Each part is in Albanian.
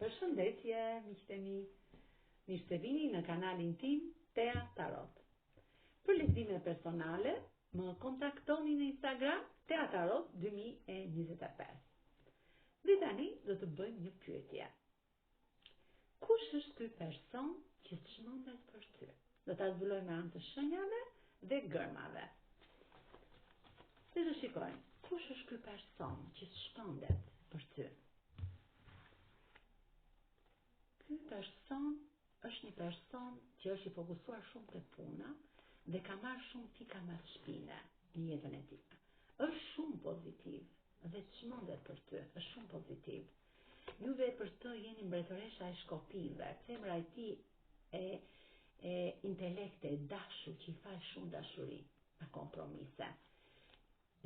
Përshëndetje, miqtë e mi. Mirë se vini në kanalin tim Tea Tarot. Për lexime personale, më kontaktoni në Instagram Tea Tarot 2025. Dhe tani do të bëjmë një pyetje. Kush është ky person që çmendet për ty? Do ta zbuloj me anë të shenjave dhe gërmave. Le të shikojmë. Kush është ky person që çmendet për ty? Ky person është një person që është i fokusuar shumë te puna dhe ka marrë shumë pika me shpine në jetën e tij. Është shumë pozitiv dhe çmendet për ty, është shumë pozitiv. Juve për të jeni mbretëresha e shkopive, femra e tij e intelekte, e dashur, që i fal shumë dashuri, pa kompromise.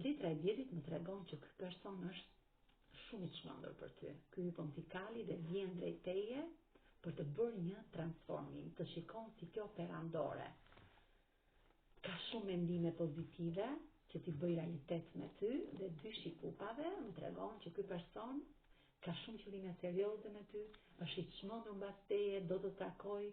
Letra e dietit më tregon që ky person është shumë i çmendur për ty. Ky hypon pikali dhe vjen drejt teje për të bërë një transformim, të shikon si kjo perandore. Ka shumë mendime pozitive që t'i bëj realitet me ty dhe dyshi i kupave më tregon që ky person ka shumë qëllime serioze me ty, është i çmendur mbas teje, do të takoj,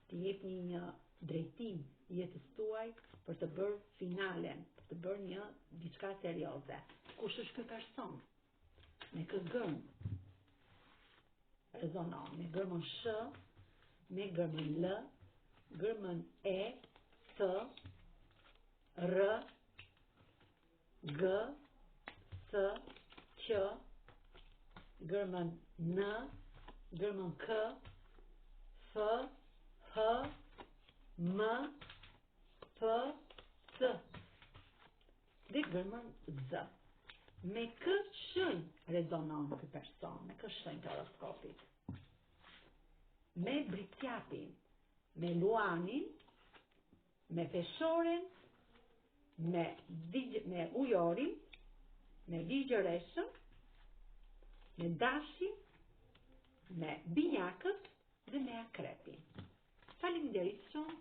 t'i jep një drejtim jetës tuaj për të bërë finalen, për të bërë një diçka serioze. Kush është ky person? Me kë gërm rezonon, me gërmën sh, me gërmën l, gërmën e, t, r, g, s, q, gërmën n, gërmën k, f, h, m, p, c, dhe gërmën z. Me kë shenjë rezonon ky person, me kë shenjë të horoskopit? Me britjapin, me luanin, me peshorin, me ujorin, me vigjëreshën, me dashin, me binjakët dhe me akrepin. Faleminderit shumë.